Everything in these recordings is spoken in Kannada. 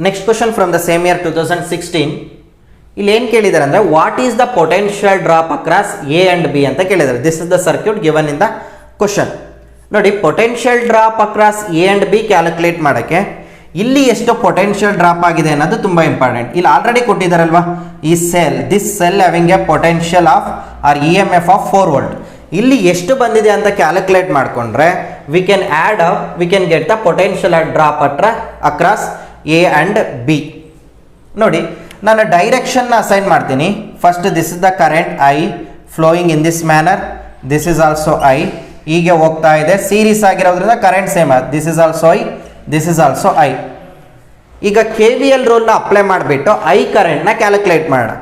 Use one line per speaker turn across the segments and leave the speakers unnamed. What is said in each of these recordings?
Next question from the same year 2016. ಇಲ್ಲಿ ಏನು ಕೇಳಿದ್ದಾರೆ ಅಂದರೆ what is the potential drop across A and B ಅಂತ ಕೇಳಿದ್ದಾರೆ. This is the circuit given in the question. ನೋಡಿ, potential drop across A and B calculate ಮಾಡೋಕ್ಕೆ ಇಲ್ಲಿ ಎಷ್ಟು ಪೊಟೆನ್ಷಿಯಲ್ ಡ್ರಾಪ್ ಆಗಿದೆ ಅನ್ನೋದು ತುಂಬ ಇಂಪಾರ್ಟೆಂಟ್. ಇಲ್ಲಿ ಆಲ್ರೆಡಿ ಕೊಟ್ಟಿದ್ದಾರಲ್ವಾ, ಈ cell, this cell having a potential of or E M F of 4 volt. ಇಲ್ಲಿ ಎಷ್ಟು ಬಂದಿದೆ ಅಂತ ಕ್ಯಾಲ್ಕುಲೇಟ್ ಮಾಡಿಕೊಂಡ್ರೆ we can add up, we can get the potential drop across A and B. ನೋಡಿ, ನಾನು ಡೈರೆಕ್ಷನ್ನ ಅಸೈನ್ ಮಾಡ್ತೀನಿ. First this is the current I flowing in this manner, this is also I, ಹೀಗೆ ಹೋಗ್ತಾ ಇದೆ. ಸೀರೀಸ್ ಆಗಿರೋದ್ರಿಂದ current same, this is also I, this is also I. ಈಗ ಕೆ ವಿ ಎಲ್ ರೂಲ್ನ ಅಪ್ಲೈ ಮಾಡಿಬಿಟ್ಟು ಐ ಕರೆಂಟ್ನ ಕ್ಯಾಲ್ಕುಲೇಟ್ ಮಾಡೋಣ.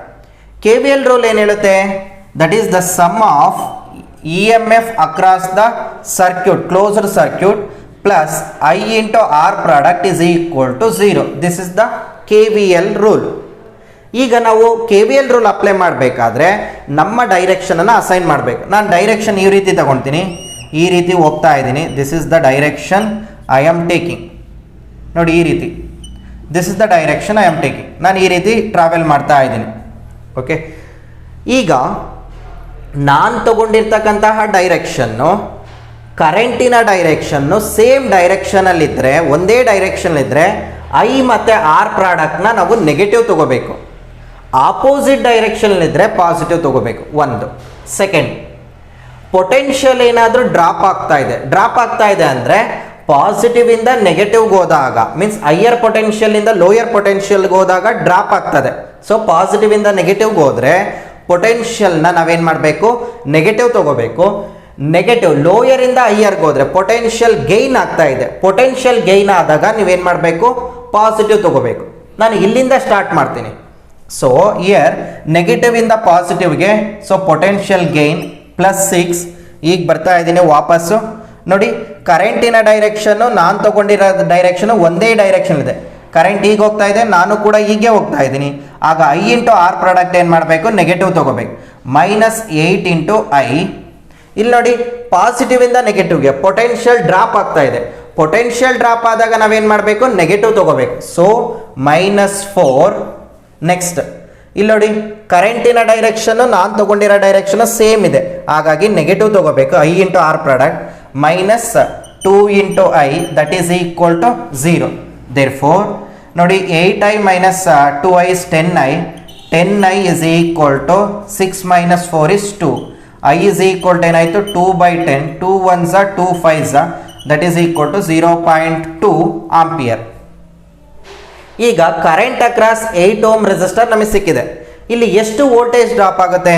ಕೆ ವಿ ಎಲ್ ರೂಲ್ ಏನು ಹೇಳುತ್ತೆ? That is the sum of E M F across the circuit, closed circuit, plus I into R product is equal to 0. This is the K V L rule. ಈಗ ನಾವು K V L rule apply ಮಾಡಬೇಕಾದ್ರೆ ನಮ್ಮ ಡೈರೆಕ್ಷನನ್ನು ಅಸೈನ್ ಮಾಡಬೇಕು. ನಾನು ಡೈರೆಕ್ಷನ್ ಈ ರೀತಿ ತಗೊಳ್ತೀನಿ, ಈ ರೀತಿ ಹೋಗ್ತಾ ಇದ್ದೀನಿ. This is the direction I am taking. ನೋಡಿ, ಈ ರೀತಿ, this is the direction I am taking. ನಾನು ಈ ರೀತಿ ಟ್ರಾವೆಲ್ ಮಾಡ್ತಾ ಇದ್ದೀನಿ. ಓಕೆ, ಈಗ ನಾನು ತಗೊಂಡಿರ್ತಕ್ಕಂತಹ ಡೈರೆಕ್ಷನ್ನು, ಕರೆಂಟಿನ ಡೈರೆಕ್ಷನ್ನು ಸೇಮ್ ಡೈರೆಕ್ಷನಲ್ಲಿದ್ದರೆ, ಒಂದೇ ಡೈರೆಕ್ಷನಲ್ಲಿದ್ದರೆ ಐ ಮತ್ತು ಆರ್ ಪ್ರಾಡಕ್ಟ್ನ ನಾವು ನೆಗೆಟಿವ್ ತೊಗೋಬೇಕು. ಆಪೋಸಿಟ್ ಡೈರೆಕ್ಷನಲ್ಲಿದ್ದರೆ ಪಾಸಿಟಿವ್ ತೊಗೋಬೇಕು. ಒಂದು. ಸೆಕೆಂಡ್, ಪೊಟೆನ್ಷಿಯಲ್ ಏನಾದರೂ ಡ್ರಾಪ್ ಆಗ್ತಾ ಇದೆ ಅಂದರೆ ಪಾಸಿಟಿವ್ ಇಂದ ನೆಗೆಟಿವ್ಗೆ ಹೋದಾಗ, ಮೀನ್ಸ್ ಹೈಯರ್ ಪೊಟೆನ್ಷಿಯಲಿಂದ ಲೋಯರ್ ಪೊಟೆನ್ಷಿಯಲ್ಗೆ ಹೋದಾಗ ಡ್ರಾಪ್ ಆಗ್ತದೆ. ಸೊ ಪಾಸಿಟಿವ್ ಇಂದ ನೆಗೆಟಿವ್ಗೆ ಹೋದರೆ ಪೊಟೆನ್ಷಿಯಲ್ನ ನಾವೇನು ಮಾಡಬೇಕು? ನೆಗೆಟಿವ್ ತೊಗೋಬೇಕು. ನೆಗೆಟಿವ್ ಲೋಯರ್ ಇಂದ ಹೈಯರ್ಗೆ ಹೋದರೆ ಪೊಟೆನ್ಷಿಯಲ್ ಗೈನ್ ಆಗ್ತಾ ಇದೆ. ಪೊಟೆನ್ಷಿಯಲ್ ಗೈನ್ ಆದಾಗ ನೀವೇನು ಮಾಡಬೇಕು? ಪಾಸಿಟಿವ್ ತೊಗೋಬೇಕು. ನಾನು ಇಲ್ಲಿಂದ ಸ್ಟಾರ್ಟ್ ಮಾಡ್ತೀನಿ. ಸೊ ಇಯರ್ ನೆಗೆಟಿವ್ ಇಂದ ಪಾಸಿಟಿವ್ಗೆ, ಸೊ ಪೊಟೆನ್ಷಿಯಲ್ ಗೈನ್ +6. ಈಗ ಬರ್ತಾ ಇದ್ದೀನಿ ವಾಪಸ್ಸು. ನೋಡಿ, ಕರೆಂಟಿನ ಡೈರೆಕ್ಷನ್ನು, ನಾನು ತಗೊಂಡಿರೋ ಡೈರೆಕ್ಷನು ಒಂದೇ ಡೈರೆಕ್ಷನ್ ಇದೆ. ಕರೆಂಟ್ ಈಗ ಹೋಗ್ತಾ ಇದೆ, ನಾನು ಕೂಡ ಹೀಗೆ ಹೋಗ್ತಾ ಇದ್ದೀನಿ. ಆಗ ಐ ಇಂಟು ಆರ್ ಪ್ರಾಡಕ್ಟ್ ಏನು ಮಾಡಬೇಕು? ನೆಗೆಟಿವ್ ತೊಗೋಬೇಕು. -8 ಇಂಟು ಐ. ಇಲ್ಲಿ ನೋಡಿ, ಪಾಸಿಟಿವ್ ಇಂದ ನೆಗೆಟಿವ್ಗೆ ಪೊಟೆನ್ಷಿಯಲ್ ಡ್ರಾಪ್ ಆಗ್ತಾ ಇದೆ. ಪೊಟೆನ್ಷಿಯಲ್ ಡ್ರಾಪ್ ಆದಾಗ ನಾವೇನು ಮಾಡಬೇಕು? ನೆಗೆಟಿವ್ ತೊಗೋಬೇಕು. ಸೊ -4. ನೆಕ್ಸ್ಟ್, ಇಲ್ಲಿ ನೋಡಿ, ಕರೆಂಟಿನ ಡೈರೆಕ್ಷನ್ನು ನಾನು ತಗೊಂಡಿರೋ ಡೈರೆಕ್ಷನ್ ಸೇಮ್ ಇದೆ, ಹಾಗಾಗಿ ನೆಗೆಟಿವ್ ತೊಗೋಬೇಕು. I into R product -2 into I, that is equal to 0. Therefore ನೋಡಿ, 8i - 2i is 10i. 10i is equal to 6 - 4 is 2. I is equal to ಏನಾಯಿತು? 2/10. 2 1s are 2 5s are, that is equal to 0.2 ampere. ಈಗ ಕರೆಂಟ್ ಅಕ್ರಾಸ್ 8 ಓಮ್ ರೆಸಿಸ್ಟರ್ ನಮಗೆ ಸಿಕ್ಕಿದೆ. ಇಲ್ಲಿ ಎಷ್ಟು ವೋಲ್ಟೇಜ್ ಡ್ರಾಪ್ ಆಗುತ್ತೆ?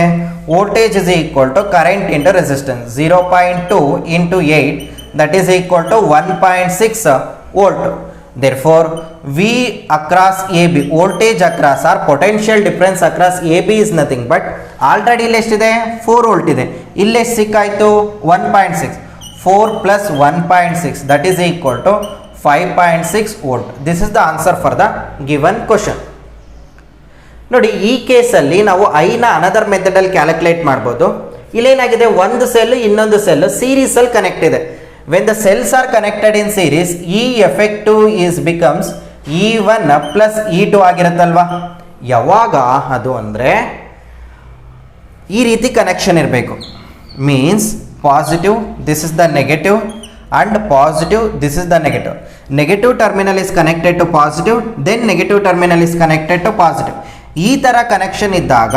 Voltage is equal to current into resistance. 0.2 into 8, that is equal to 1.6 volt. Therefore, V across AB, voltage across or potential difference across AB is nothing but already ಇಲ್ಲಿ ಎಷ್ಟಿದೆ? 4 ವೋಲ್ಟ್ ಇದೆ. ಇಲ್ಲಿ ಎಷ್ಟು ಸಿಕ್ಕಾಯಿತು? 1.6. 4 plus 1.6, that is equal to 5.6 volt. This is the answer for the given question. ನೋಡಿ, ಈ ಕೇಸಲ್ಲಿ ನಾವು ಐನ ಅನದರ್ ಮೆಥಡಲ್ಲಿ ಕ್ಯಾಲ್ಕುಲೇಟ್ ಮಾಡ್ಬೋದು. ಇಲ್ಲೇನಾಗಿದೆ? ಒಂದು ಸೆಲ್ ಇನ್ನೊಂದು ಸೆಲ್ ಸೀರೀಸಲ್ಲಿ ಕನೆಕ್ಟ್ ಇದೆ. When the cells are connected in series, E effective is becomes E1 plus E2 ಆಗಿರುತ್ತಲ್ವಾ? ಯಾವಾಗ ಅದು ಅಂದರೆ ಈ ರೀತಿ ಕನೆಕ್ಷನ್ ಇರಬೇಕು. Means positive, this is the negative, and positive, this is the negative. Negative terminal is connected to positive, then negative terminal is connected to positive. ಈ ಥರ ಕನೆಕ್ಷನ್ ಇದ್ದಾಗ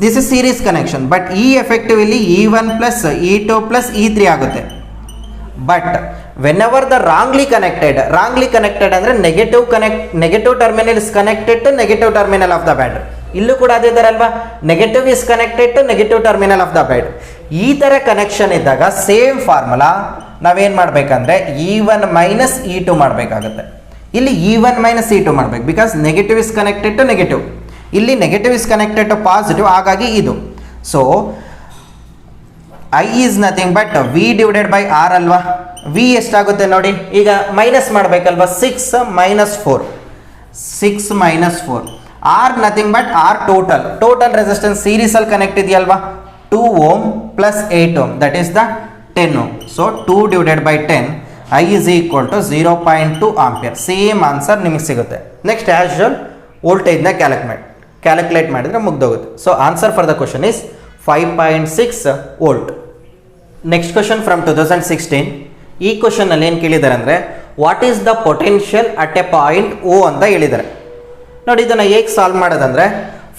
this is series connection, but ಈ ಎಫೆಕ್ಟಿವ್ ಇಲ್ಲಿ E1 plus E2 plus E3 ಆಗುತ್ತೆ. But whenever the wrongly connected ಅಂದರೆ negative terminal is connected to negative terminal of the battery. ಇಲ್ಲೂ ಕೂಡ ಅದೇ ಥರ ಅಲ್ವಾ? Negative is connected to negative terminal of the battery. ಈ ಥರ ಕನೆಕ್ಷನ್ ಇದ್ದಾಗ ಸೇಮ್ ಫಾರ್ಮುಲಾ ನಾವೇನು ಮಾಡಬೇಕಂದ್ರೆ E1 ಮೈನಸ್ E2 ಮಾಡಬೇಕಾಗುತ್ತೆ. ಇಲ್ಲಿ E1 ಮೈನಸ್ E2 ಮಾಡಬೇಕು, because negative is connected to negative, ಇಲ್ಲಿ negative is connected to positive, ಹಾಗಾಗಿ ಇದು. So I is nothing but V divided by R ಅಲ್ವಾ? V ಎಷ್ಟಾಗುತ್ತೆ ನೋಡಿ, ಈಗ minus ಮಾಡಬೇಕಲ್ವಾ? 6 minus 4, 6 minus 4. R nothing but R total resistance ಸೀರೀಸಲ್ಲಿ ಕನೆಕ್ಟ್ ಇದೆಯಲ್ವಾ? 2 ohm plus 8 ohm, that is the 10 ohm. So 2 divided by 10, I is equal to 0.2 ampere. Same answer ನಿಮಗೆ ಸಿಗುತ್ತೆ. ನೆಕ್ಸ್ಟ್ ಆ್ಯಸ್ ಯೂಶುವಲ್ ವೋಲ್ಟೇಜ್ನ ಕ್ಯಾಲ್ಕುಲೇಟ್ ಮಾಡಿದರೆ ಮುಗ್ದೋಗುತ್ತೆ. So answer for the question is 5.6 volt. Next question from 2016. ಈ ಕ್ವಶನಲ್ಲಿ ಏನು ಕೇಳಿದ್ದಾರೆ ಅಂದರೆ what is the potential at A point O ಅಂತ ಹೇಳಿದ್ದಾರೆ. ನೋಡಿ ಇದನ್ನು ಹೇಗೆ ಸಾಲ್ವ್ ಮಾಡೋದಂದರೆ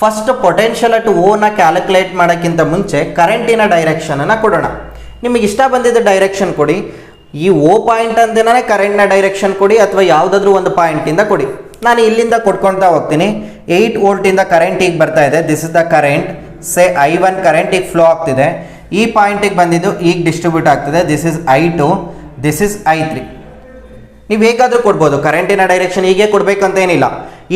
ಫಸ್ಟ್ ಪೊಟೆನ್ಷಿಯಲ್ ಅಟ್ ಓನ ಕ್ಯಾಲ್ಕುಲೇಟ್ ಮಾಡೋಕ್ಕಿಂತ ಮುಂಚೆ ಕರೆಂಟಿನ ಡೈರೆಕ್ಷನನ್ನು ಕೊಡೋಣ. ನಿಮಗೆ ಇಷ್ಟ ಬಂದಿದ್ದ ಡೈರೆಕ್ಷನ್ ಕೊಡಿ. ಈ ಓ ಪಾಯಿಂಟ್ ಅಂದೇನೇ ಕರೆಂಟ್ನ ಡೈರೆಕ್ಷನ್ ಕೊಡಿ ಅಥವಾ ಯಾವುದಾದ್ರೂ ಒಂದು ಪಾಯಿಂಟಿಂದ ಕೊಡಿ. ನಾನು ಇಲ್ಲಿಂದ ಕೊಟ್ಕೊಳ್ತಾ ಹೋಗ್ತೀನಿ. 8 ವೋಲ್ಟಿಂದ ಕರೆಂಟ್ ಈಗ ಬರ್ತಾ ಇದೆ. This is the current. Say I1 current ಈಗ ಫ್ಲೋ ಆಗ್ತಿದೆ. ಈ ಪಾಯಿಂಟಿಗೆ ಬಂದಿದ್ದು ಈಗ ಡಿಸ್ಟ್ರಿಬ್ಯೂಟ್ ಆಗ್ತಿದೆ. This is I2, this is I3. ನೀವು ಹೇಗಾದರೂ ಕೊಡ್ಬೋದು. ಕರೆಂಟಿನ ಡೈರೆಕ್ಷನ್ ಹೀಗೆ ಕೊಡಬೇಕಂತ ಏನಿಲ್ಲ.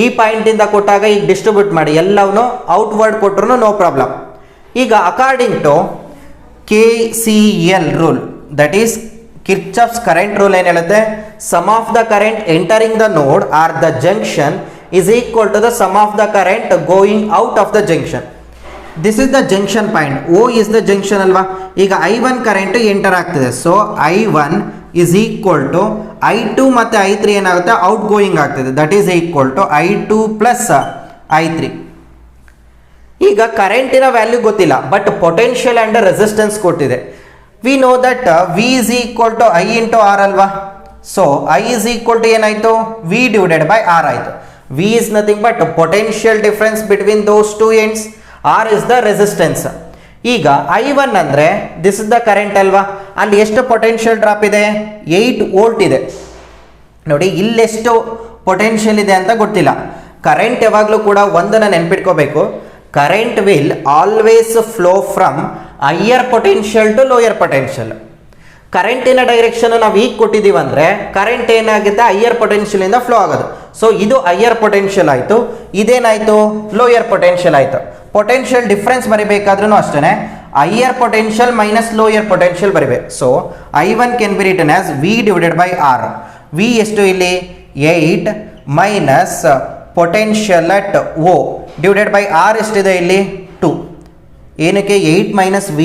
ಈ ಪಾಯಿಂಟಿಂದ ಕೊಟ್ಟಾಗ ಈಗ ಡಿಸ್ಟ್ರಿಬ್ಯೂಟ್ ಮಾಡಿ ಎಲ್ಲವನ್ನೂ ಔಟ್ವರ್ಡ್ ಕೊಟ್ಟರು ನೋ ಪ್ರಾಬ್ಲಮ್. ಈಗ according to KCL rule, that is Kirchhoff's current rule ಏನು ಹೇಳುತ್ತೆ, sum of the current entering the node or the junction is equal to the sum of the current going out of the junction. This is the junction point. O is the junction ಅಲ್ವಾ. ಈಗ I1 ಕರೆಂಟ್ ಎಂಟರ್ ಆಗ್ತಿದೆ. So I1 is equal to I2 ಮತ್ತು I3 ಏನಾಗುತ್ತೆ, ಔಟ್ ಗೋಯಿಂಗ್ ಆಗ್ತಿದೆ. That is equal to I2 plus I3. ಈಗ ಕರೆಂಟಿನ ವ್ಯಾಲ್ಯೂ ಗೊತ್ತಿಲ್ಲ, ಬಟ್ ಪೊಟೆನ್ಷಿಯಲ್ ಆ್ಯಂಡ್ ರೆಸಿಸ್ಟೆನ್ಸ್ ಕೊಟ್ಟಿದೆ. We know that V is equal to I into R ಅಲ್ವಾ. So I is equal to ಏನಾಯಿತು, V divided by R ಆಯಿತು. V is nothing but potential difference between those two ends. R is the resistance. ಈಗ I1 ಅಂದರೆ ದಿಸ್ ಇಸ್ ದ ಕರೆಂಟ್ ಅಲ್ವಾ. ಅಲ್ಲಿ ಎಷ್ಟು ಪೊಟೆನ್ಷಿಯಲ್ ಡ್ರಾಪ್ ಇದೆ, 8 ವೋಲ್ಟ್ ಇದೆ. ನೋಡಿ ಇಲ್ಲೆಷ್ಟು ಪೊಟೆನ್ಷಿಯಲ್ ಇದೆ ಅಂತ ಗೊತ್ತಿಲ್ಲ. ಕರೆಂಟ್ ಯಾವಾಗಲೂ ಕೂಡ ಒಂದನ್ನು ನೆನ್ಪಿಟ್ಕೋಬೇಕು, current will always flow from higher potential to lower potential. ಕರೆಂಟಿನ ಡೈರೆಕ್ಷನ್ ನಾವು ಈಗ ಕೊಟ್ಟಿದ್ದೀವಿ ಅಂದರೆ ಕರೆಂಟ್ ಏನಾಗುತ್ತೆ, ಹೈಯರ್ ಪೊಟೆನ್ಷಿಯಲಿಂದ ಫ್ಲೋ ಆಗೋದು. ಸೊ ಇದು ಹೈಯರ್ ಪೊಟೆನ್ಷಿಯಲ್ ಆಯಿತು, ಇದೇನಾಯಿತು ಲೋಯರ್ ಪೊಟೆನ್ಷಿಯಲ್ ಆಯಿತು. ಪೊಟೆನ್ಷಿಯಲ್ ಡಿಫ್ರೆನ್ಸ್ ಬರಿಬೇಕಾದ್ರೂ ಅಷ್ಟೇ higher potential minus lower potential ಬರಿಬೇಕು. So I1 can be written as V divided by R. V ಎಷ್ಟು ಇಲ್ಲಿ 8 minus potential at O divided by R ಎಷ್ಟಿದೆ ಇಲ್ಲಿ 2. ಏನಕ್ಕೆ 8 minus V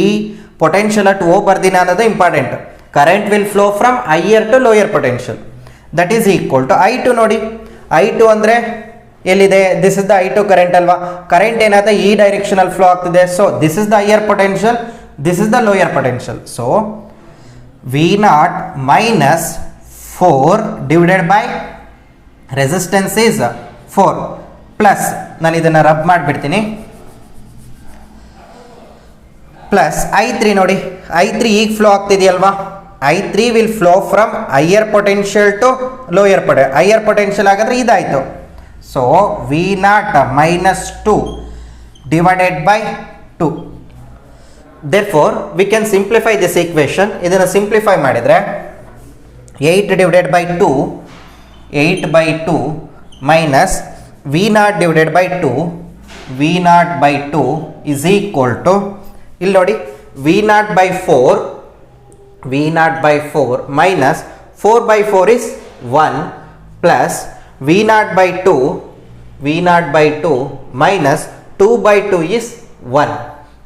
potential at O ಬರ್ದಿನ ಅನ್ನೋದು important. Current will flow from higher to lower potential. That is equal to I2. ನೋಡಿ I2 ಅಂದರೆ ಎಲ್ಲಿದೆ, this is the I2 current ಅಲ್ವಾ. ಕರೆಂಟ್ ಏನಾಗುತ್ತೆ ಈ ಡೈರೆಕ್ಷನಲ್ಲಿ ಫ್ಲೋ ಆಗ್ತಿದೆ. So this is the higher potential, this is the lower potential. So V0 minus 4 divided by resistance is 4 plus, ನಾನು ಇದನ್ನು ರಬ್ ಮಾಡಿಬಿಡ್ತೀನಿ, ಪ್ಲಸ್ I3. ನೋಡಿ I3 ಈಗ flow ಆಗ್ತಿದೆಯಲ್ವಾ. I3 will flow from higher potential to lower higher potential ಆಗಿದ್ರೆ ಇದಾಯಿತು. So V0 minus 2 divided by 2. Therefore we can simplify this equation. ಇದನ್ನು ಸಿಂಪ್ಲಿಫೈ ಮಾಡಿದರೆ 8 divided by 2, 8 by 2 minus V0 divided by 2, V0 by 2 is equal to, ಇಲ್ಲಿ ನೋಡಿ V0 by 4, V0 by 4 minus 4 by 4 is 1 plus V0 by 2, V0 by 2 minus 2 by 2 is 1.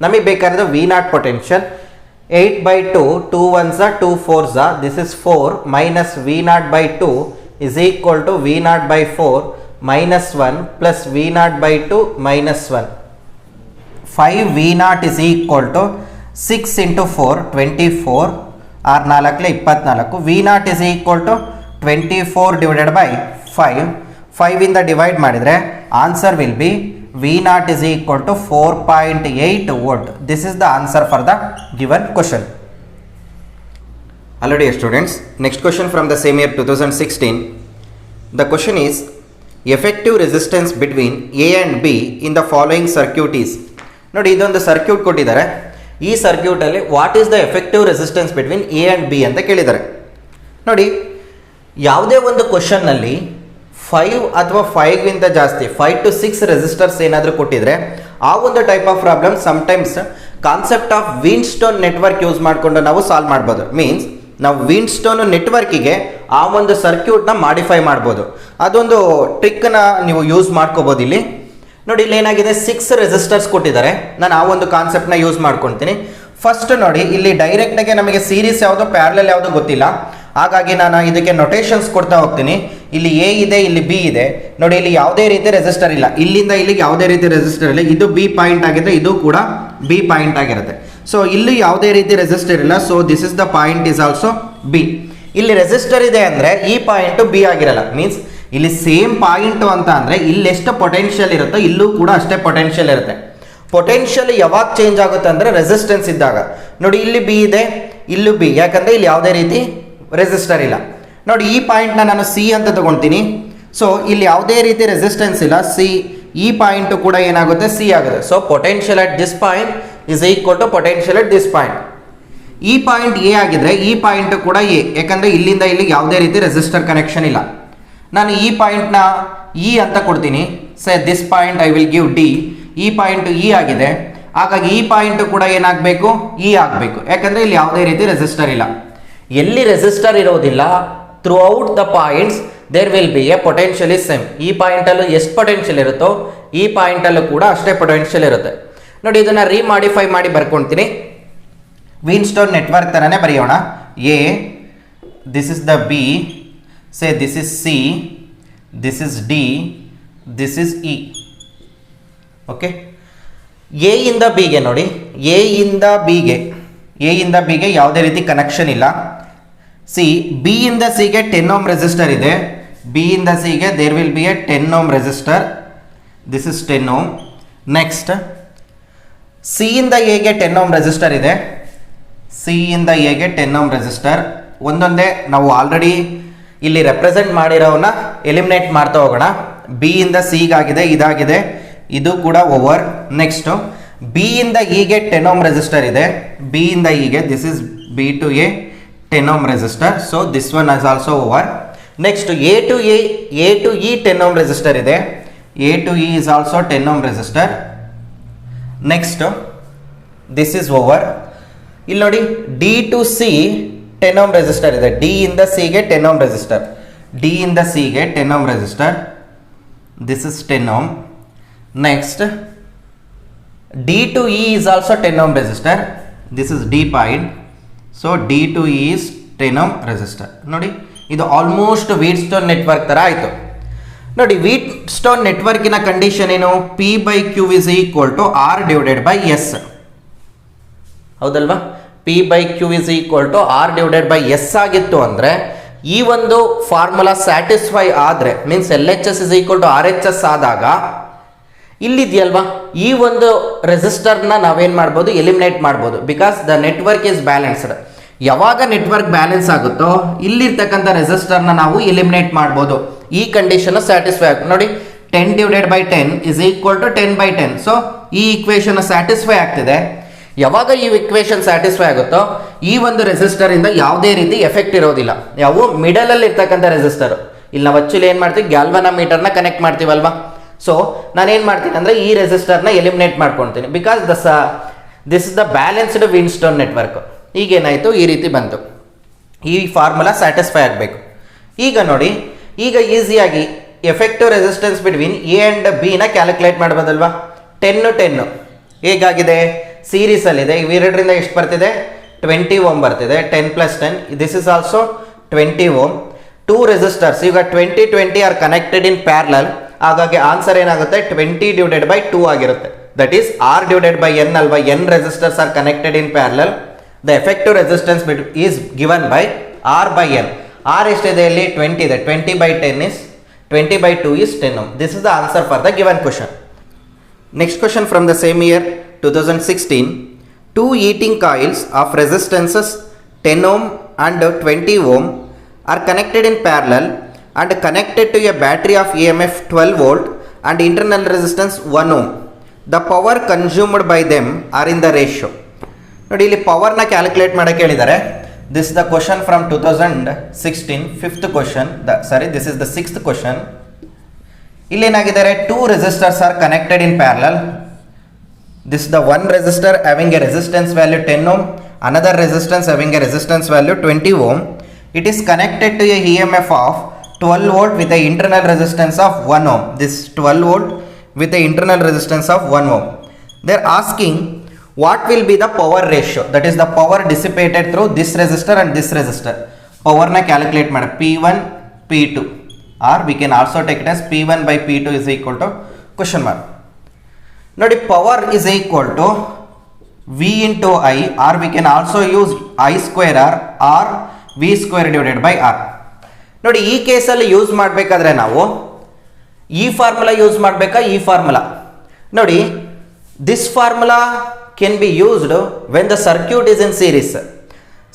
ನಮಗೆ ಬೇಕಾದ್ರೆ V0 potential 8 by 2, 2 1s are 2 4s are, this is 4 minus V0 by 2 is equal to V0 by 4 minus 1 plus V0 by 2 minus 1. 5 V0 is equal to 6 into 4, 24 or 4 24. V0 is equal to 24 divided by 5 ಇಂದ ಡಿವೈಡ್ ಮಾಡಿದರೆ answer will be V0 is equal to 4.8 volt. This is the answer for the given question. Already students, next question from the same year 2016. The question is effective resistance between A and B in the following circuit is. ನೋಡಿ ಇದೊಂದು ಸರ್ಕ್ಯೂಟ್ ಕೊಟ್ಟಿದ್ದಾರೆ. ಈ ಸರ್ಕ್ಯೂಟಲ್ಲಿ what is the effective resistance between A and B ಅಂತ ಕೇಳಿದ್ದಾರೆ. ನೋಡಿ ಯಾವುದೇ ಒಂದು ಕ್ವಶನ್ನಲ್ಲಿ 5 ಅಥವಾ 5ಗಿಂತ ಜಾಸ್ತಿ 5 to 6 ರೆಸಿಸ್ಟರ್ಸ್ ಏನಾದರೂ ಕೊಟ್ಟಿದ್ರೆ ಆ ಒಂದು type of problem sometimes concept of Wheatstone network use ಮಾಡಿಕೊಂಡು ನಾವು ಸಾಲ್ವ್ ಮಾಡ್ಬೋದು. ಮೀನ್ಸ್ ನಾವು ವೀನ್ಸ್ಟೋನ್ ನೆಟ್ವರ್ಕಿಗೆ ಆ ಒಂದು ಸರ್ಕ್ಯೂಟ್ನ ಮಾಡಿಫೈ ಮಾಡ್ಬೋದು. ಅದೊಂದು ಟ್ರಿಕ್ನ ನೀವು ಯೂಸ್ ಮಾಡ್ಕೋಬೋದು. ಇಲ್ಲಿ ನೋಡಿ ಇಲ್ಲಿ ಏನಾಗಿದೆ, 6 ರೆಸಿಸ್ಟರ್ಸ್ ಕೊಟ್ಟಿದ್ದಾರೆ. ನಾನು ಆ ಒಂದು ಕಾನ್ಸೆಪ್ಟ್ನ ಯೂಸ್ ಮಾಡ್ಕೊಳ್ತೀನಿ. ಫಸ್ಟ್ ನೋಡಿ ಇಲ್ಲಿ ಡೈರೆಕ್ಟಾಗಿ ನಮಗೆ ಸೀರೀಸ್ ಯಾವುದು ಪ್ಯಾರಲಲ್ ಯಾವುದು ಗೊತ್ತಿಲ್ಲ. ಹಾಗಾಗಿ ನಾನು ಇದಕ್ಕೆ ನೊಟೇಷನ್ಸ್ ಕೊಡ್ತಾ ಹೋಗ್ತೀನಿ. ಇಲ್ಲಿ ಎ ಇದೆ, ಇಲ್ಲಿ ಬಿ ಇದೆ. ನೋಡಿ ಇಲ್ಲಿ ಯಾವುದೇ ರೀತಿ ರೆಸಿಸ್ಟರ್ ಇಲ್ಲ, ಇಲ್ಲಿಂದ ಇಲ್ಲಿಗೆ ಯಾವುದೇ ರೀತಿ ರೆಸಿಸ್ಟರ್ ಇಲ್ಲ. ಇದು ಬಿ ಪಾಯಿಂಟ್ ಆಗಿದ್ರೆ ಇದು ಕೂಡ ಬಿ ಪಾಯಿಂಟ್ ಆಗಿರುತ್ತೆ. ಸೊ ಇಲ್ಲಿ ಯಾವುದೇ ರೀತಿ ರೆಸಿಸ್ಟರ್ ಇಲ್ಲ. So this is the point is also be. ಇಲ್ಲಿ ರೆಸಿಸ್ಟರ್ ಇದೆ ಅಂದರೆ ಈ ಪಾಯಿಂಟು ಬಿ ಆಗಿರಲ್ಲ. ಮೀನ್ಸ್ ಇಲ್ಲಿ ಸೇಮ್ ಪಾಯಿಂಟು ಅಂತ ಅಂದರೆ ಇಲ್ಲಿ ಎಷ್ಟು ಪೊಟೆನ್ಷಿಯಲ್ ಇರುತ್ತೋ ಇಲ್ಲೂ ಕೂಡ ಅಷ್ಟೇ ಪೊಟೆನ್ಷಿಯಲ್ ಇರುತ್ತೆ. ಪೊಟೆನ್ಷಿಯಲ್ ಯಾವಾಗ ಚೇಂಜ್ ಆಗುತ್ತೆ ಅಂದರೆ ರೆಸಿಸ್ಟೆನ್ಸ್ ಇದ್ದಾಗ. ನೋಡಿ ಇಲ್ಲಿ ಬಿ ಇದೆ, ಇಲ್ಲೂ ಬಿ, ಯಾಕಂದರೆ ಇಲ್ಲಿ ಯಾವುದೇ ರೀತಿ ರೆಸಿಸ್ಟರ್ ಇಲ್ಲ. ನೋಡಿ ಈ ಪಾಯಿಂಟ್ನ ನಾನು ಸಿ ಅಂತ ತಗೊಳ್ತೀನಿ. ಸೊ ಇಲ್ಲಿ ಯಾವುದೇ ರೀತಿ ರೆಸಿಸ್ಟೆನ್ಸ್ ಇಲ್ಲ, ಸಿ. ಈ ಪಾಯಿಂಟು ಕೂಡ ಏನಾಗುತ್ತೆ, ಸಿ ಆಗುತ್ತೆ. So potential at this point is equal to potential at this point. ಈ ಪಾಯಿಂಟ್ ಎ ಆಗಿದ್ರೆ ಈ ಪಾಯಿಂಟ್ ಕೂಡ ಎ, ಯಾಕಂದರೆ ಇಲ್ಲಿಂದ ಇಲ್ಲಿಗೆ ಯಾವುದೇ ರೀತಿ ರೆಸಿಸ್ಟರ್ ಕನೆಕ್ಷನ್ ಇಲ್ಲ. ನಾನು ಈ ಪಾಯಿಂಟ್ನ ಇ ಅಂತ ಕೊಡ್ತೀನಿ. Say this point I will give D. ಈ ಪಾಯಿಂಟ್ ಇ ಆಗಿದೆ, ಹಾಗಾಗಿ ಈ ಪಾಯಿಂಟ್ ಕೂಡ ಏನಾಗಬೇಕು, ಇ ಆಗಬೇಕು, ಯಾಕಂದರೆ ಇಲ್ಲಿ ಯಾವುದೇ ರೀತಿ ರೆಸಿಸ್ಟರ್ ಇಲ್ಲ. ಎಲ್ಲಿ ರೆಸಿಸ್ಟರ್ ಇರೋದಿಲ್ಲ, throughout the points there will be a potential is same. ಈ ಪಾಯಿಂಟಲ್ಲೂ ಎಷ್ಟು ಪೊಟೆನ್ಷಿಯಲ್ ಇರುತ್ತೋ ಈ ಪಾಯಿಂಟಲ್ಲೂ ಕೂಡ ಅಷ್ಟೇ ಪೊಟೆನ್ಷಿಯಲ್ ಇರುತ್ತೆ. ನೋಡಿ ಇದನ್ನು ರೀಮಾಡಿಫೈ ಮಾಡಿ ಬರ್ಕೊಳ್ತೀನಿ. ವೀನ್ಸ್ಟೋನ್ ನೆಟ್ವರ್ಕ್ ಥರನೇ ಬರೆಯೋಣ. A, this is the B, say this is C, this is D, this is E. Okay, A ಇಂದ ಬಿಗೆ ನೋಡಿ, ಎ ಇಂದ ಬಿಗೆ ಯಾವುದೇ ರೀತಿ ಕನೆಕ್ಷನ್ ಇಲ್ಲ. ಸಿ, ಬಿ ಇಂದ ಸಿಗೆ 10 ಓಮ್ ರೆಸಿಸ್ಟರ್ ಇದೆ. ಬಿ ಇಂದ ಸಿಗೆ there will be a 10 ohm resistor. This is 10 ohm. Next C ಇಂದ ಎಗೆ 10 ಓಮ್ ರೆಸಿಸ್ಟರ್ ಇದೆ. ಸಿ ಇಂದ ಎಗೆ 10 ಓಮ್ ರೆಸಿಸ್ಟರ್. ಒಂದೊಂದೇ ನಾವು ಆಲ್ರೆಡಿ ಇಲ್ಲಿ ರೆಪ್ರೆಸೆಂಟ್ ಮಾಡಿರೋವನ್ನ ಎಲಿಮಿನೇಟ್ ಮಾಡ್ತಾ ಹೋಗೋಣ. ಬಿ ಇಂದ ಸಿಗಾಗಿದೆ, ಇದಾಗಿದೆ, ಇದು ಕೂಡ ಓವರ್. ನೆಕ್ಸ್ಟು ಬಿ ಇಂದ ಇಗೆ 10 ಓಮ್ ರೆಸಿಸ್ಟರ್ ಇದೆ. ಬಿ ಇಂದ ಇಗೆ, this is B to A 10 ohm resistor. So this one is also over. Next A to E 10 ohm resistor ಇದೆ. A to E is also 10 ohm resistor. Next this is over. ಇಲ್ಲಿ ನೋಡಿ D to C 10 ohm resistor ಇದೆ. ಡಿ ಇಂದ ಸಿಗೆ 10 ಓಮ್ ರೆಸಿಸ್ಟರ್. ಡಿ ಇಂದ ಸಿಗೆ 10 ohm resistor. This is 10 ohm. Next D to E is also 10 ohm resistor. This is D point. So D to E is 10 ohm resistor. ನೋಡಿ ಇದು ಆಲ್ಮೋಸ್ಟ್ ವೀಟ್ಸ್ಟೋನ್ ನೆಟ್ವರ್ಕ್ ಥರ ಆಯಿತು. ನೋಡಿ ವೀಟ್ಸ್ಟೋನ್ ನೆಟ್ವರ್ಕಿನ ಕಂಡೀಷನ್ ಏನು, P by Q is equal to R divided by S. ಹೌದಲ್ವಾ? P by Q is equal to R divided by S ಆಗಿತ್ತು ಅಂದರೆ ಈ ಒಂದು ಫಾರ್ಮುಲಾ ಸ್ಯಾಟಿಸ್ಫೈ ಆದರೆ, means L H S is equal to R H S ಆದಾಗ ಇಲ್ಲಿದೆಯಲ್ವಾ ಈ ಒಂದು ರೆಸಿಸ್ಟರ್ನ ನಾವೇನು ಮಾಡ್ಬೋದು, ಎಲಿಮಿನೇಟ್ ಮಾಡ್ಬೋದು. Because the network is balanced. ಯಾವಾಗ ನೆಟ್ವರ್ಕ್ ಬ್ಯಾಲೆನ್ಸ್ ಆಗುತ್ತೋ ಇಲ್ಲಿರ್ತಕ್ಕಂಥ ರೆಸಿಸ್ಟರ್ನ ನಾವು ಎಲಿಮಿನೇಟ್ ಮಾಡ್ಬೋದು. ಈ ಕಂಡೀಷನ್ ಸ್ಯಾಟಿಸ್ಫೈ ಆಗುತ್ತೆ. ನೋಡಿ 10 divided by 10 is equal to 10 by 10. So ಈ ಇಕ್ವೇಷನ್ ಸ್ಯಾಟಿಸ್ಫೈ ಆಗ್ತಿದೆ. ಯಾವಾಗ ಈ ಇಕ್ವೇಷನ್ ಸ್ಯಾಟಿಸ್ಫೈ ಆಗುತ್ತೋ ಈ ಒಂದು ರೆಸಿಸ್ಟರ್ ಇಂದ ಯಾವುದೇ ರೀತಿ ಎಫೆಕ್ಟ್ ಇರೋದಿಲ್ಲ. ಯಾವ ಮಿಡಲಲ್ಲಿ ಇರ್ತಕ್ಕಂಥ ರೆಸಿಸ್ಟರ್. ಇಲ್ಲಿ ನಾವು ಆಕ್ಚುಲಿ ಏನು ಮಾಡ್ತೀವಿ, ಗ್ಯಾಲ್ವನೋಮೀಟರ್ನ ಕನೆಕ್ಟ್ ಮಾಡ್ತೀವಲ್ವಾ. ಸೊ ನಾನೇನು ಮಾಡ್ತೀನಿ ಅಂದರೆ ಈ ರೆಸಿಸ್ಟರ್ನ ಎಲಿಮಿನೇಟ್ ಮಾಡ್ಕೊಳ್ತೀನಿ. Because this is the balanced Wheatstone network. ಈಗೇನಾಯಿತು, ಈ ರೀತಿ ಬಂತು. ಈ ಫಾರ್ಮುಲಾ ಸ್ಯಾಟಿಸ್ಫೈ ಆಗಬೇಕು. ಈಗ ನೋಡಿ, ಈಗ ಈಸಿಯಾಗಿ effective resistance between A and ಬಿನ ಕ್ಯಾಲ್ಕುಲೇಟ್ ಮಾಡ್ಬೋದಲ್ವಾ. 10 ಹೇಗಾಗಿದೆ, ಸೀರೀಸಲ್ಲಿದೆ. ಇವೆರಡರಿಂದ ಎಷ್ಟು ಬರ್ತಿದೆ, 20 ಓಮ್ ಬರ್ತಿದೆ. 10 + 10, this is also 20 ohm. 2 resistors, ಈಗ 20 ಆರ್ ಕನೆಕ್ಟೆಡ್ ಇನ್ ಪ್ಯಾರಲಲ್. ಹಾಗಾಗಿ ಆನ್ಸರ್ ಏನಾಗುತ್ತೆ, 20 ಡಿವೈಡೆಡ್ ಬೈ 2 ಆಗಿರುತ್ತೆ. That is R divided by N ಅಲ್ವಾ. N resistors are connected in parallel. The effective resistance is given by R by N. R ಎಷ್ಟಿದೆ ಇಲ್ಲಿ, 20 ಇದೆ. 20 by 10 is 20 by 2 is 10 ohm. This is the answer for the given question. Next question from the same year 2016. Two heating coils of resistances 10 ohm and 20 ohm are connected in parallel and connected to a battery of EMF 12 volt and internal resistance 1 ohm. The power consumed by them are in the ratio. ನೋಡಿ ಇಲ್ಲಿ ಪವರ್ನ ಕ್ಯಾಲ್ಕುಲೇಟ್ ಮಾಡೋಕ್ಕೆ ಹೇಳಿದ್ದಾರೆ. This is the question from 2016, fifth question. This is the sixth question. ಇಲ್ಲೇನಾಗಿದ್ದಾರೆ, 2 resistors are connected in parallel. This is the one resistor having a resistance value 10 ohm, another resistance having a resistance value 20 ohm. It is connected to a EMF of 12 volt with a internal resistance of 1 ohm. This 12 volt with a internal resistance of 1 ohm. They are asking what will be the power ratio, that is the power dissipated through this resistor and this resistor. ಪವರ್ನ ಕ್ಯಾಲ್ಕುಲೇಟ್ ಮಾಡಿ P1 P2 are we can also take it as P1 by P2 is equal to question mark. ನೋಡಿ power is equal to V into I are we can also use I square R V square divided by R. ನೋಡಿ ಈ ಕೇಸಲ್ಲಿ ಯೂಸ್ ಮಾಡಬೇಕಾದ್ರೆ ನಾವು ಈ ಫಾರ್ಮುಲಾ ಯೂಸ್ ಮಾಡಬೇಕಾ ಈ ಫಾರ್ಮುಲಾ? ನೋಡಿ this formula can be used when the circuit is in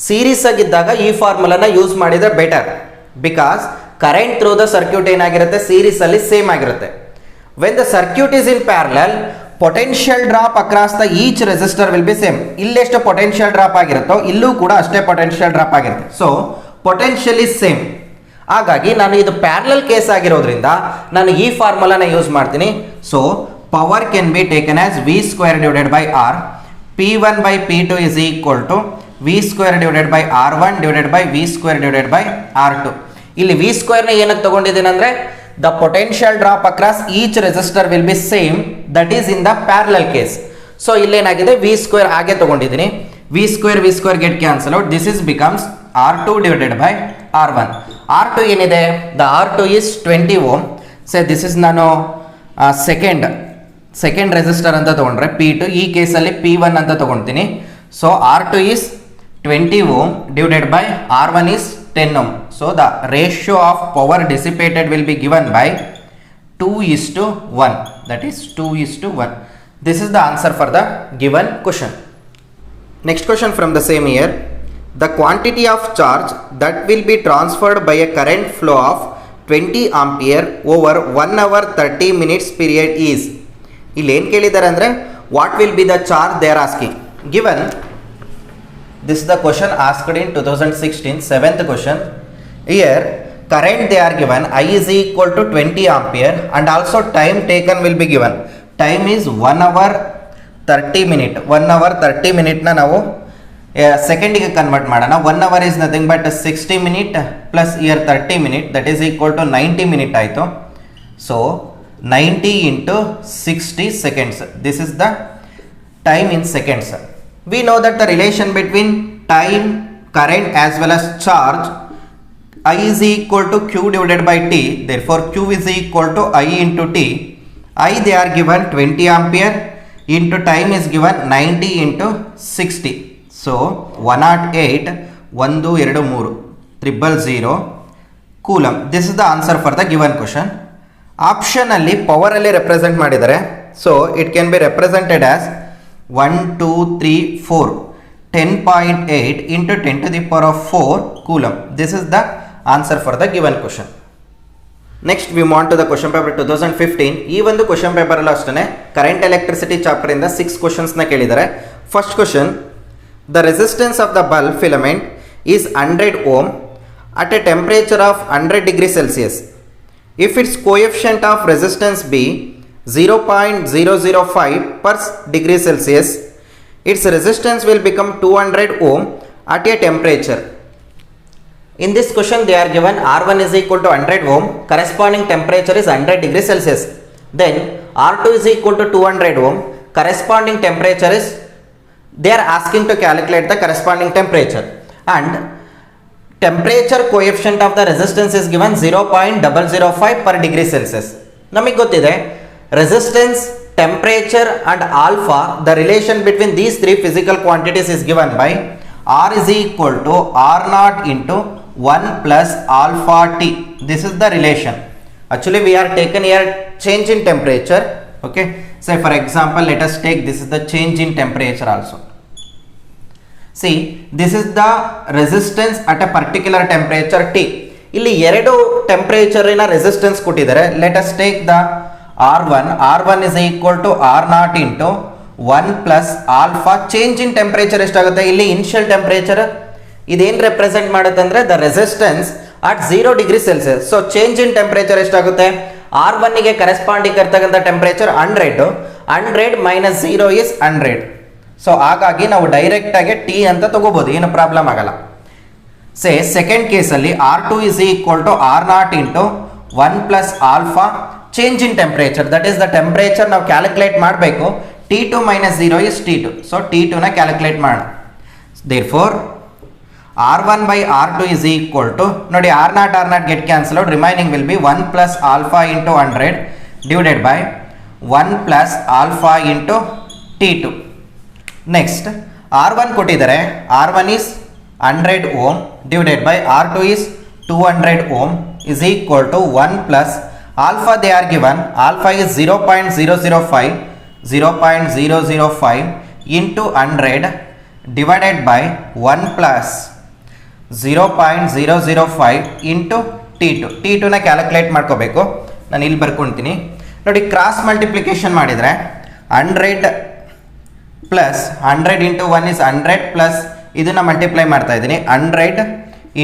series ಆಗಿದ್ದಾಗ ಈ ಫಾರ್ಮುಲಾನ ಯೂಸ್ ಮಾಡಿದರೆ better, because current through the circuit ಏನಾಗಿರುತ್ತೆ ಸೀರೀಸಲ್ಲಿ ಸೇಮ್ ಆಗಿರುತ್ತೆ. When the circuit is in parallel potential drop across the each resistor will be same. ಇಲ್ಲೆಷ್ಟು ಪೊಟೆನ್ಷಿಯಲ್ ಡ್ರಾಪ್ ಆಗಿರುತ್ತೋ ಇಲ್ಲೂ ಕೂಡ ಅಷ್ಟೇ ಪೊಟೆನ್ಷಿಯಲ್ ಡ್ರಾಪ್ ಆಗಿರುತ್ತೆ. So potential is same. ಹಾಗಾಗಿ ನಾನು ಇದು ಪ್ಯಾರಲಲ್ ಕೇಸ್ ಆಗಿರೋದ್ರಿಂದ ನಾನು ಈ ಫಾರ್ಮುಲಾನ ಯೂಸ್ ಮಾಡ್ತೀನಿ. So power can be taken as V square divided by R. P1 by P2 is equal to V square divided by R1 divided by V square divided by R2. ಇಲ್ಲಿ V ಸ್ಕ್ವೇರ್ನ ಏನಕ್ಕೆ ತಗೊಂಡಿದ್ದೀನಿ ಅಂದರೆ the potential drop across each resistor will be same, that is in the parallel case. So ಇಲ್ಲೇನಾಗಿದೆ V ಸ್ಕ್ವೇರ್ ಹಾಗೆ ತಗೊಂಡಿದ್ದೀನಿ. V square get cancel out. This is becomes R2 divided by R1. R2 ಏನಿದೆ? The R2 is 20 Ω. So this is ನಾನು ಸೆಕೆಂಡ್ ರೆಸಿಸ್ಟರ್ ಅಂತ ತೊಗೊಂಡ್ರೆ P2, ಈ ಕೇಸಲ್ಲಿ P1 ಅಂತ ತೊಗೊಳ್ತೀನಿ. So R2 is 20 Ω divided by R1 is 10 Ω. So the ratio of power dissipated will be given by 2:1. That is 2:1. This is the answer for the given question. Next question from the same year. The quantity of charge that will be transferred by a current flow of 20 ampere over 1 hour 30 minutes period is. ಇಲ್ಲಿ ಏನು ಕೇಳಿದ್ದಾರೆ ಅಂದರೆ what will be the charge they are asking. Given this the question asked in 2016, 7th question. Here current they are given I is equal to 20 ampere and also time taken will be given. Time is 1 hour 30 minute. 1 hour 30 minute ನ ನಾವು ಸೆಕೆಂಡಿಗೆ ಕನ್ವರ್ಟ್ ಮಾಡೋಣ. 1 hour is nothing but 60 minute plus here 30 minute, that is equal to 90 minute ಆಯಿತು. So 90 into 60 seconds. This is the time in seconds. We know that the relation between time, current as well as charge, I is equal to Q divided by T. Therefore Q is equal to I into T. I they are given 20 ampere into time is given 90 into 60. So 108 1 2 3 000 coulomb. This is the answer for the given question. ಆಪ್ಷನಲ್ಲಿ ಪವರಲ್ಲಿ ರೆಪ್ರೆಸೆಂಟ್ ಮಾಡಿದ್ದಾರೆ. So it can be represented as 1 2 3 4 10.8 into 10 to the power of 4 coulomb. This is the answer for the given question. Next we want to the question paper 2015. ಈ ಒಂದು ಕ್ವಶನ್ ಪೇಪರಲ್ಲೂ ಅಷ್ಟೇ ಕರೆಂಟ್ ಎಲೆಕ್ಟ್ರಿಸಿಟಿ ಚಾಪ್ಟರಿಂದ 6 ಕ್ವಶನ್ಸ್ನ ಕೇಳಿದ್ದಾರೆ. First question, the resistance of the bulb filament is 100 ohm at a temperature of 100 degrees Celsius. If its coefficient of resistance be 0.005 per degree Celsius, its resistance will become 200 ohm at a temperature. In this question they are given R1 is equal to 100 ohm, corresponding temperature is 100 degrees Celsius. Then R2 is equal to 200 ohm, corresponding temperature is, they are asking to calculate the corresponding temperature, and temperature coefficient of the resistance is given 0.005 per degree Celsius. ನಮಗೆ ಗೊತ್ತಿದೆ resistance, temperature and alpha, the relation between these three physical quantities is given by R is equal to R naught into 1 plus alpha T. This is the relation. Actually we are taken here change in temperature. Okay, say for example let us take this is the change in temperature also. See, this is the resistance at a particular temperature T. ಇಲ್ಲಿ ಎರಡು ಟೆಂಪರೇಚರಿನ ರೆಸಿಸ್ಟೆನ್ಸ್ ಕೊಟ್ಟಿದ್ದಾರೆ. Let us take the R1 is equal to R naught into 1 plus alpha. Change in temperature ಎಷ್ಟಾಗುತ್ತೆ? ಇಲ್ಲಿ ಇನಿಷಿಯಲ್ ಟೆಂಪರೇಚರ್ ಇದೇನು ರೆಪ್ರೆಸೆಂಟ್ ಮಾಡುತ್ತೆ ಅಂದರೆ the resistance at 0 degree Celsius. So change in temperature ಎಷ್ಟಾಗುತ್ತೆ? R1ಗೆ ಕರೆಸ್ಪಾಂಡಿಂಗ್ ಇರ್ತಕ್ಕಂಥ ಟೆಂಪರೇಚರ್ 100 ಮೈನಸ್ 0 ಇಸ್ 100. ಸೊ ಹಾಗಾಗಿ ನಾವು ಡೈರೆಕ್ಟಾಗಿ ಟಿ ಅಂತ ತಗೋಬೋದು, ಏನು ಪ್ರಾಬ್ಲಮ್ ಆಗಲ್ಲ. ಸೇ ಸೆಕೆಂಡ್ ಕೇಸಲ್ಲಿ R2 is equal to R naught into 1 plus alpha, change in temperature, that is the temperature ನಾವು ಕ್ಯಾಲ್ಕುಲೇಟ್ ಮಾಡಬೇಕು. T2 minus 0 is T2. So T2ನ ಕ್ಯಾಲ್ಕುಲೇಟ್ ಮಾಡೋಣ. Therefore R1 by R2 is equal to, ನೋಡಿ R0 get cancelled out, remaining will be 1 plus alpha into 100 divided by 1 plus alpha into T2. Next, R1 ಕೊಟ್ಟಿದ್ದಾರೆ, R1 is 100 ohm divided by R2 is 200 ohm is equal to 1 plus alpha they are given, alpha is 0.005 into 100 divided by 1 plus 0.005 into T2 ನ ಕ್ಯಾಲ್ಕುಲೇಟ್ ಮಾಡ್ಕೋಬೇಕು. ನಾನು ಇಲ್ಲಿ ಬರ್ಕೊಳ್ತೀನಿ ನೋಡಿ. ಕ್ರಾಸ್ ಮಲ್ಟಿಪ್ಲಿಕೇಶನ್ ಮಾಡಿದರೆ 100 ಪ್ಲಸ್ 100 ಇಂಟು 1 ಇಸ್ 100 ಪ್ಲಸ್ ಇದನ್ನು ಮಲ್ಟಿಪ್ಲೈ ಮಾಡ್ತಾ ಇದ್ದೀನಿ 100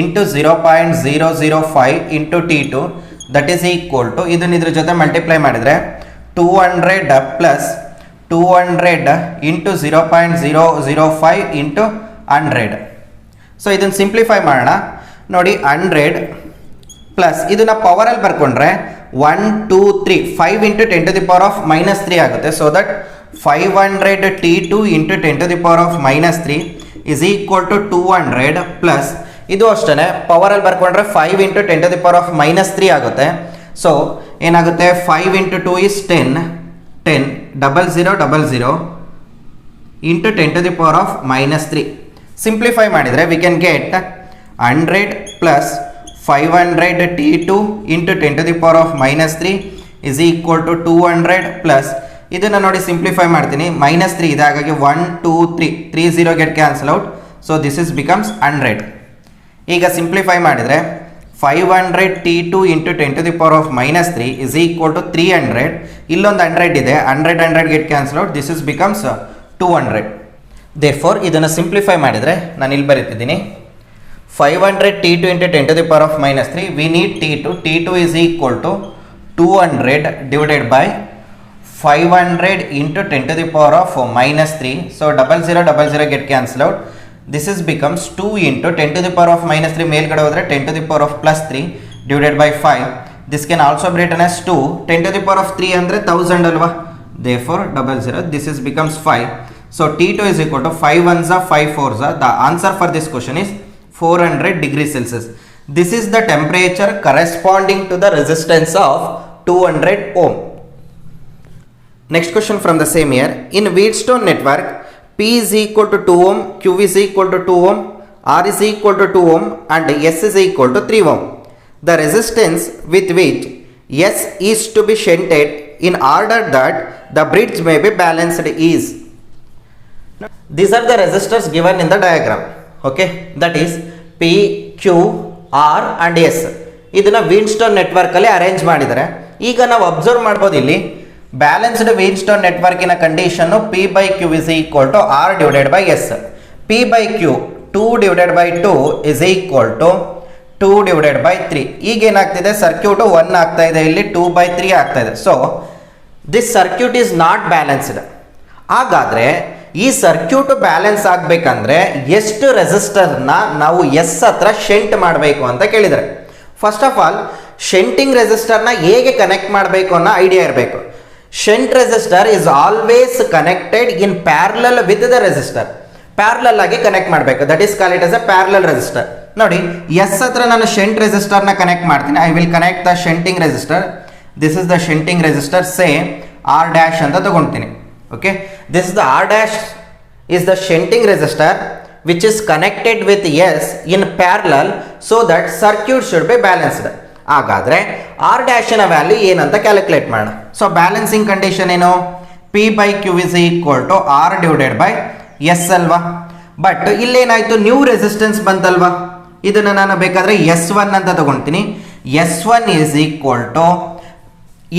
into 0.005 into T2 that is equal to, ಇದನ್ನ ಇದ್ರ ಜೊತೆ ಮಲ್ಟಿಪ್ಲೈ ಮಾಡಿದರೆ 200 ಪ್ಲಸ್ 200 ಇಂಟು 0.005 ಇಂಟು 100. ಸೊ ಇದನ್ನು ಸಿಂಪ್ಲಿಫೈ ಮಾಡೋಣ ನೋಡಿ. 100 ಪ್ಲಸ್ ಇದನ್ನು ಪವರಲ್ಲಿ ಬರ್ಕೊಂಡ್ರೆ 1 2 3 5 into 10 to the power of -3 ಆಗುತ್ತೆ. So that 500 T2 into 10 to the power of -3 is equal to 200 plus ಇದು ಅಷ್ಟೇ ಪವರಲ್ಲಿ ಬರ್ಕೊಂಡ್ರೆ 5 into 10 to the power of -3 ಆಗುತ್ತೆ. ಸೊ ಏನಾಗುತ್ತೆ 5 into 2 is 10 0000 into 10 to the power of -3. Simplify ಮಾಡಿದರೆ we can get 100 plus 500 T2 into 10 to the power of -3 is equal to 200 plus ಇದನ್ನು ನೋಡಿ ಸಿಂಪ್ಲಿಫೈ ಮಾಡ್ತೀನಿ -3 ಇದೆ, ಹಾಗಾಗಿ 1 2 3 30 get cancel out. So this is becomes 100. ಈಗ ಸಿಂಪ್ಲಿಫೈ ಮಾಡಿದರೆ 500 T2 into 10 to the power of -3 is equal to 300. ಇಲ್ಲೊಂದು 100 ಇದೆ, 100 get cancel out, this is becomes 200. Therefore ಇದನ್ನು ಸಿಂಪ್ಲಿಫೈ ಮಾಡಿದರೆ ನಾನು ಇಲ್ಲಿ ಬರೀತಿದ್ದೀನಿ 500 T2 into 10 to the power of -3 we need T2 is equal to 200 divided by 500 into 10 to the power of -3. So 0000 get cancelled out. This is becomes 2 into 10 to the power of -3 ಮೇಲ್ಗಡೆ ಹೋದರೆ 10 to the power of +3 divided by 5. This can also be written as 2. 10 to the power of 3 ಅಂದರೆ 1000 ಅಲ್ವಾ, therefore 00 this is becomes 5. So T2 is equal to 5 ones are 5 fours are. The answer for this question is 400 degrees Celsius. This is the temperature corresponding to the resistance of 200 ohm. Next question from the same year. In Wheatstone network, P is equal to 2 ohm, Q is equal to 2 ohm, R is equal to 2 ohm and S is equal to 3 ohm. The resistance with which S is to be shunted in order that the bridge may be balanced is. These are the resistors given in the diagram. Okay, that is P, Q, R and S. ಇದನ್ನು ವೀಟ್ಸ್ಟೋನ್ ನೆಟ್ವರ್ಕಲ್ಲಿ ಅರೇಂಜ್ ಮಾಡಿದ್ದಾರೆ. ಈಗ ನಾವು ಅಬ್ಸರ್ವ್ ಮಾಡ್ಬೋದು ಇಲ್ಲಿ ಬ್ಯಾಲೆನ್ಸ್ಡ್ ವೀಟ್ಸ್ಟೋನ್ ನೆಟ್ವರ್ಕಿನ ಕಂಡೀಷನ್ನು P by Q is equal to R divided by S. P by Q 2 divided by 2 is equal to 2 divided by 3. ಈಗ ಏನಾಗ್ತಿದೆ ಸರ್ಕ್ಯೂಟು 1 ಆಗ್ತಾ ಇದೆ, ಇಲ್ಲಿ 2 by 3 ಆಗ್ತಾ ಇದೆ. So this circuit is not balanced. ಹಾಗಾದರೆ ಈ ಸರ್ಕ್ಯೂಟ್ ಬ್ಯಾಲೆನ್ಸ್ ಆಗಬೇಕಂದ್ರೆ ಎಷ್ಟು ರೆಸಿಸ್ಟರ್ನ ನಾವು ಎಸ್ ಹತ್ರ ಶೆಂಟ್ ಮಾಡಬೇಕು ಅಂತ ಕೇಳಿದರೆ, ಫಸ್ಟ್ ಆಫ್ ಆಲ್ ಶೆಂಟಿಂಗ್ ರೆಸಿಸ್ಟರ್ನ ಹೇಗೆ ಕನೆಕ್ಟ್ ಮಾಡಬೇಕು ಅನ್ನೋ ಐಡಿಯಾ ಇರಬೇಕು. Shunt resistor is always connected in parallel with the resistor. Parallel ಆಗಿ ಕನೆಕ್ಟ್ ಮಾಡಬೇಕು, that is call it as a parallel resistor. ನೋಡಿ ಎಸ್ ಹತ್ರ ನಾನು ಶೆಂಟ್ ರೆಸಿಸ್ಟರ್ನ ಕನೆಕ್ಟ್ ಮಾಡ್ತೀನಿ. I will connect the shunting resistor. This is the shunting resistor, say R dash ಅಂತ ತಗೊಳ್ತೀನಿ. Okay, this is the R dash is the shunting resistor which is connected with S in parallel so that circuit should be balanced. ಹಾಗಾದರೆ R dash ನ ವ್ಯಾಲ್ಯೂ ಏನಂತ ಕ್ಯಾಲ್ಕುಲೇಟ್ ಮಾಡೋಣ. ಸೊ ಬ್ಯಾಲೆನ್ಸಿಂಗ್ ಕಂಡೀಷನ್ ಏನು, P by Q is equal to R divided by S ಅಲ್ವಾ. ಬಟ್ ಇಲ್ಲೇನಾಯಿತು, ನ್ಯೂ ರೆಸಿಸ್ಟೆನ್ಸ್ ಬಂತಲ್ವಾ, ಇದನ್ನು ನಾನು ಬೇಕಾದರೆ S1 ಅಂತ ತಗೊಳ್ತೀನಿ. S1 is equal to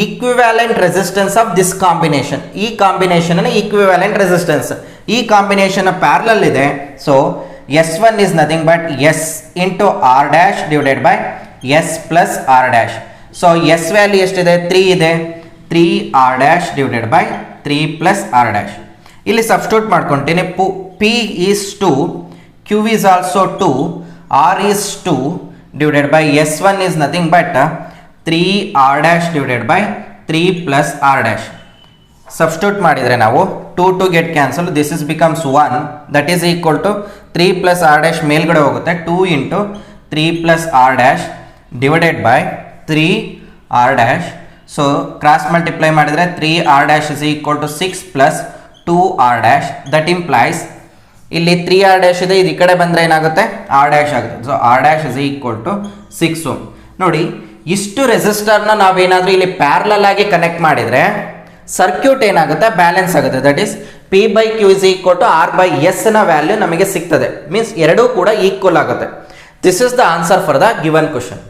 equivalent resistance of this combination. ಈ ಕಾಂಬಿನೇಷನ್ ಈಕ್ವಿವ್ಯಾಲೆಂಟ್ ರೆಸಿಸ್ಟೆನ್ಸ್, ಈ ಕಾಂಬಿನೇಷನ್ ಪ್ಯಾರಲಲ್ ಇದೆ. So S1 is nothing but S into R dash divided by S plus R dash. So S value ಎಷ್ಟಿದೆ, 3 ಇದೆ, 3 R dash divided by 3 plus R dash. ಇಲ್ಲಿ ಸಬ್ಸ್ಟಿಟ್ಯೂಟ್ ಮಾಡ್ಕೊತೀನಿ. P is 2, Q is also 2, R is 2 divided by S1 is nothing but 3 R dash divided by 3 plus R dash. Substitute ಮಾಡಿದರೆ ನಾವು 2 get cancelled, this is becomes 1, that is equal to 3 plus R dash ಮೇಲ್ಗಡೆ ಹೋಗುತ್ತೆ, 2 into 3 plus R dash divided by 3 R dash. So cross multiply ಮಾಡಿದರೆ 3 R dash is equal to 6 plus 2 R dash. That implies ಇಲ್ಲಿ 3 ಆರ್ ಡ್ಯಾಶ್ ಇದೆ, ಇದು ಈ ಕಡೆ ಬಂದರೆ ಏನಾಗುತ್ತೆ ಆರ್ ಡ್ಯಾಶ್ ಆಗುತ್ತೆ. So R dash is equal to 6 ohm. ನೋಡಿ ಇಷ್ಟು ರೆಸಿಸ್ಟರ್ನ ನಾವೇನಾದರೂ ಇಲ್ಲಿ ಪ್ಯಾರಲಲ್ ಆಗಿ ಕನೆಕ್ಟ್ ಮಾಡಿದರೆ ಸರ್ಕ್ಯೂಟ್ ಏನಾಗುತ್ತೆ ಬ್ಯಾಲೆನ್ಸ್ ಆಗುತ್ತೆ. That is P by Q is equal to R by S ನ ವ್ಯಾಲ್ಯೂ ನಮಗೆ ಸಿಗ್ತದೆ. ಮೀನ್ಸ್ ಎರಡೂ ಕೂಡ ಈಕ್ವಲ್ ಆಗುತ್ತೆ. This is the answer for the given question.